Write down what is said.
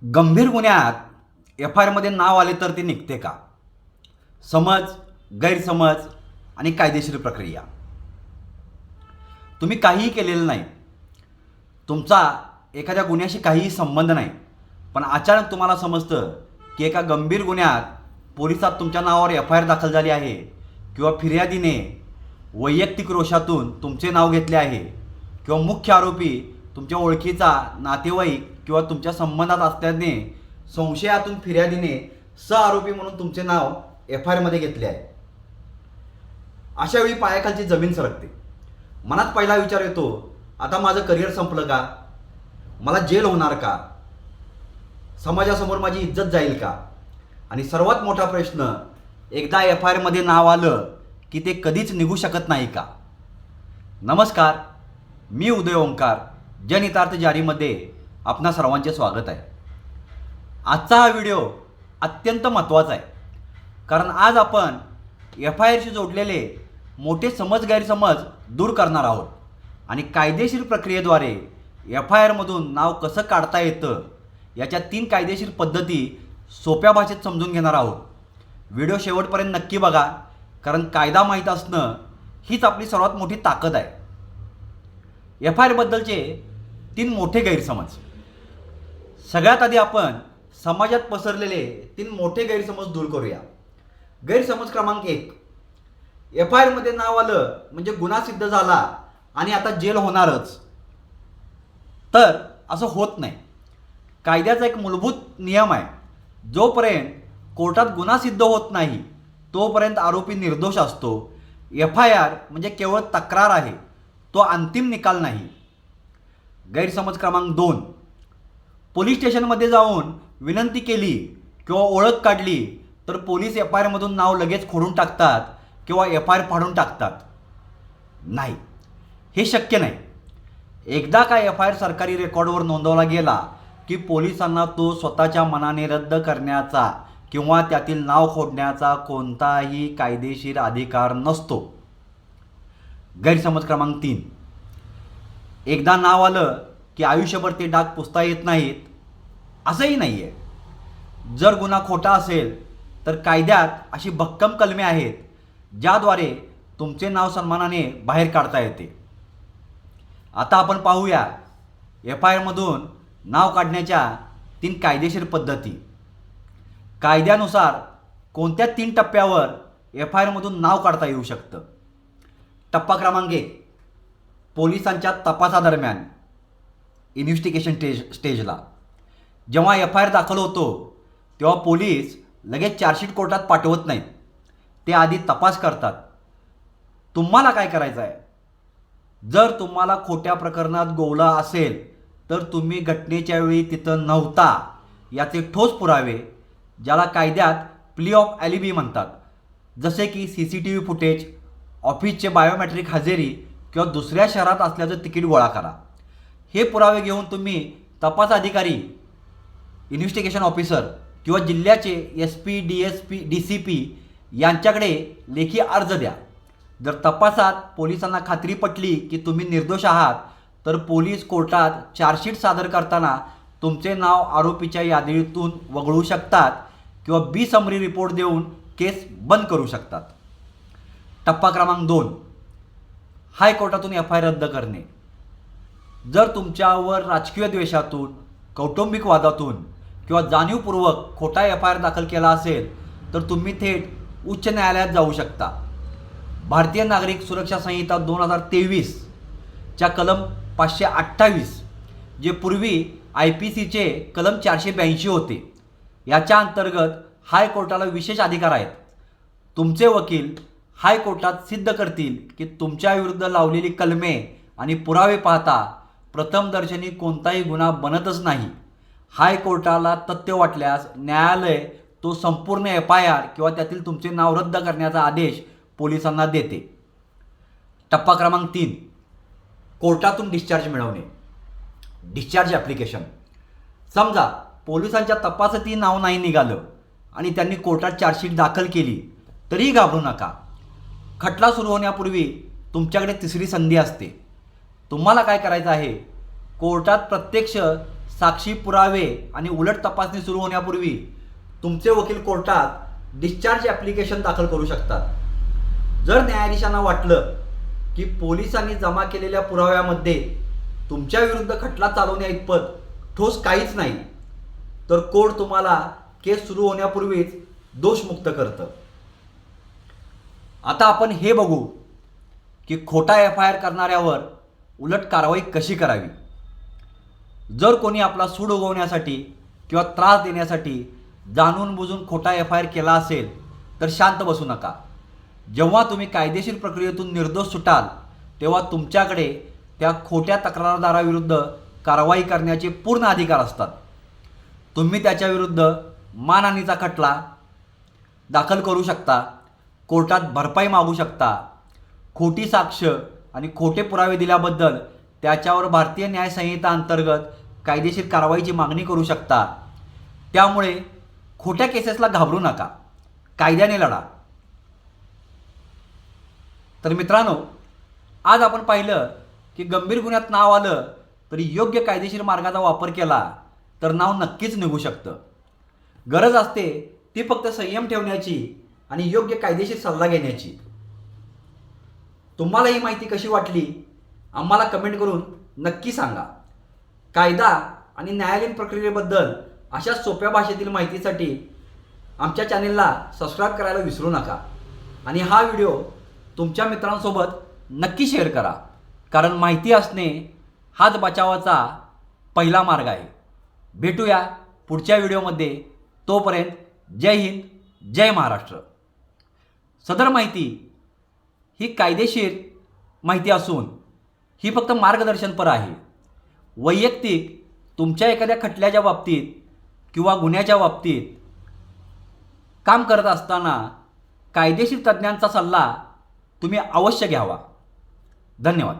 गंभीर गुन्ह्यात F I आरमध्ये नाव आले तर ते निघते का? समज, गैरसमज आणि कायदेशीर प्रक्रिया. तुम्ही काहीही केलेलं नाही, तुमचा एखाद्या गुन्ह्याशी काहीही संबंध नाही, पण अचानक तुम्हाला समजतं की एका गंभीर गुन्ह्यात पोलिसात तुमच्या नावावर एफ आय आर दाखल झाली आहे किंवा फिर्यादीने वैयक्तिक रोषातून तुमचे नाव घेतले आहे किंवा मुख्य आरोपी तुमच्या ओळखीचा नातेवाईक किंवा तुमच्या संबंधात असल्याने संशयातून फिर्यादीने सहआरोपी म्हणून तुमचे नाव एफ आय आरमध्ये घेतले आहे. अशावेळी पायाखालची जमीन सरकते. मनात पहिला विचार येतो, आता माझं करिअर संपलं का? मला जेल होणार का? समाजासमोर माझी इज्जत जाईल का? आणि सर्वात मोठा प्रश्न, एकदा एफ आय आरमध्ये नाव आलं की ते कधीच निघू शकत नाही का? नमस्कार, मी उदय ओंकार, जनहितार्थ जारीमध्ये आपणा सर्वांचे स्वागत आहे. आजचा हा व्हिडिओ अत्यंत महत्त्वाचा आहे, कारण आज आपण एफ आय आरशी जोडलेले मोठे समज गैरसमज दूर करणार आहोत आणि कायदेशीर प्रक्रियेद्वारे एफ आय आरमधून नाव कसं काढता येतं याच्या 3 कायदेशीर पद्धती सोप्या भाषेत समजून घेणार आहोत. व्हिडिओ शेवटपर्यंत नक्की बघा, कारण कायदा माहीत असणं हीच आपली सर्वात मोठी ताकद आहे. एफ आय आरबद्दलचे 3 मोठे गैरसमज. सगळ्यात आधी आपण समाजात पसरलेले 3 मोठे गैरसमज दूर करूया. गैरसमज क्रमांक 1, एफ आय आरमध्ये नाव आलं म्हणजे गुन्हा सिद्ध झाला आणि आता जेल होणारच. तर असं होत नाही. कायद्याचा एक मूलभूत नियम आहे, जोपर्यंत कोर्टात गुन्हा सिद्ध होत नाही तोपर्यंत आरोपी निर्दोष असतो. एफ आय आर म्हणजे केवळ तक्रार आहे, तो अंतिम निकाल नाही. गैरसमज क्रमांक 2, पोलीस स्टेशनमध्ये जाऊन विनंती केली किंवा ओळख काढली तर पोलीस एफ आय आरमधून नाव लगेच खोडून टाकतात किंवा एफ आय आर फाडून टाकतात. नाही, हे शक्य नाही. एकदा का एफ आय आर सरकारी रेकॉर्डवर नोंदवला गेला की पोलिसांना तो स्वतःच्या मनाने रद्द करण्याचा किंवा त्यातील नाव खोडण्याचा कोणताही कायदेशीर अधिकार नसतो. गैरसमज क्रमांक 3, एकदा नाव आलं की आयुष्यभर ते डाग पुसता येत नाहीत, असंही नाही आहे. जर गुन्हा खोटा असेल तर कायद्यात अशी भक्कम कलमे आहेत ज्याद्वारे तुमचे नाव सन्मानाने बाहेर काढता येते. आता आपण पाहूया एफ आय आरमधून नाव काढण्याच्या 3 कायदेशीर पद्धती. कायद्यानुसार कोणत्या 3 टप्प्यावर एफ आय आरमधून नाव काढता येऊ शकतं? टप्पा क्रमांक 1, पोलिसांच्या तपासादरम्यान, इन्व्हेस्टिगेशन स्टेजला. जेव्हा एफ आय आर दाखल होतो तेव्हा पोलीस लगेच चार्जशीट कोर्टात पाठवत नाहीत. ते आधी तपास करतात. तुम्हाला काय करायचं आहे? जर तुम्हाला खोट्या प्रकरणात गोवला असेल तर तुम्ही घटनेच्या वेळी तिथं नव्हता याचे ठोस पुरावे, ज्याला कायद्यात प्ली ऑफ ॲलिबी म्हणतात, जसे की CCTV फुटेज, ऑफिसचे बायोमेट्रिक हजेरी किंवा दुसऱ्या शहरात असल्याचं तिकीट गोळा करा. हे पुरावे घेऊन तुम्ही तपास अधिकारी, इन्व्हेस्टिगेशन ऑफिसर किंवा जिल्ह्याचे SP, DSP, DCP यांच्याकडे लेखी अर्ज द्या. जर तपासात पोलिसांना खात्री पटली की तुम्ही निर्दोष आहात तर पोलीस कोर्टात चार्जशीट सादर करताना तुमचे नाव आरोपीच्या यादीतून वगळू शकतात किंवा बी समरी रिपोर्ट देऊन केस बंद करू शकतात. टप्पा क्रमांक 2, हायकोर्टातून एफ आय आर रद्द करणे. जर तुमच्यावर राजकीय द्वेषातून, कौटुंबिक वादातून किंवा जाणीवपूर्वक खोटा एफ आय आर दाखल केला असेल तर तुम्ही थेट उच्च न्यायालयात जाऊ शकता. भारतीय नागरिक सुरक्षा संहिता 2023 च्या कलम 528, जे पूर्वी IPCचे कलम 482 होते, याच्या अंतर्गत हायकोर्टाला विशेष अधिकार आहेत. तुमचे वकील हायकोर्टात सिद्ध करतील की तुमच्या विरुद्ध लावलेली कलमे आणि पुरावे पाहता प्रथमदर्शनी कोणताही गुन्हा बनतच नाही. हायकोर्टाला तथ्य वाटल्यास न्यायालय तो संपूर्ण एफ आय आर किंवा त्यातील तुमचे नाव रद्द करण्याचा आदेश पोलिसांना देते. टप्पा क्रमांक 3, कोर्टातून डिस्चार्ज मिळवणे. Discharge application. समजा पोलिसांच्या तपासातही नाव नाही निघालं आणि त्यांनी कोर्टात चार्जशीट दाखल केली, तरीही घाबरू नका. खटला सुरू होण्यापूर्वी तुमच्याकडे 3री संधी असते. तुम्हाला काय करायचं आहे? कोर्टात प्रत्यक्ष साक्षी पुरावे आणि उलट तपासणी सुरू होण्यापूर्वी तुमचे वकील कोर्टात डिस्चार्ज ॲप्लिकेशन दाखल करू शकतात। जर न्यायाधीशांना वाटलं की पोलिसांनी जमा केलेल्या पुराव्यामध्ये तुमच्या विरुद्ध खटला चालवण्या इतपत ठोस काहीच नाही, तर कोर्ट तुम्हाला केस सुरू होण्यापूर्वीच दोषमुक्त करतं। आता आपण हे बघू की खोटा FIR करणाऱ्यावर उलट कारवाई कशी करावी। जर कोणी आपला सूड उगवण्यासाठी किंवा त्रास देण्यासाठी जाणून बुजून खोटा FIR केला असेल तर शांत बसू नका। जेव्हा तुम्ही कायदेशीर प्रक्रियेतून निर्दोष सुटाल तेव्हा तुमच्याकडे त्या खोट्या तक्रारदाराविरुद्ध कारवाई करण्याचे पूर्ण अधिकार असतात। तुम्ही त्याच्याविरुद्ध मानहानीचा खटला दाखल करू शकता, कोर्टात भरपाई मागू शकता, खोटी साक्ष आणि खोटे पुरावे दिल्याबद्दल त्याच्यावर भारतीय न्याय संहिता अंतर्गत कायदेशीर कारवाईची मागणी करू शकता। त्यामुळे खोट्या केसेसला घाबरू नका, कायद्याने लढा। तर मित्रांनो, आज आपण पाहिलं की गंभीर गुन्ह्यात नाव आलं तरी योग्य कायदेशीर मार्गाचा वापर केला तर नाव नक्कीच निघू शकतं। गरज असते ती फक्त संयम ठेवण्याची आणि योग्य कायदेशीर सल्ला घेण्याची। तुम्हाला ही माहिती कशी वाटली आम्हाला कमेंट करून नक्की सांगा। कायदा आणि न्यायालयीन प्रक्रियेबद्दल अशा सोप्या भाषेतील माहितीसाठी आमच्या चॅनेलला सबस्क्राईब करायला विसरू नका आणि हा व्हिडिओ तुमच्या मित्रांसोबत नक्की शेअर करा, कारण माहिती असणे हाच बचावाचा पहिला मार्ग आहे। भेटूया पुढच्या व्हिडिओमध्ये, तोपर्यंत जय हिंद, जय महाराष्ट्र। सदर माहिती ही कायदेशीर माहिती असून ही फक्त मार्गदर्शनपर आहे। वैयक्तिक तुमच्या एखाद्या खटल्याच्या बाबतीत किंवा गुन्ह्याच्या बाबतीत काम करत असताना कायदेशीर तज्ज्ञांचा सल्ला तुम्ही अवश्य घ्यावा। धन्यवाद।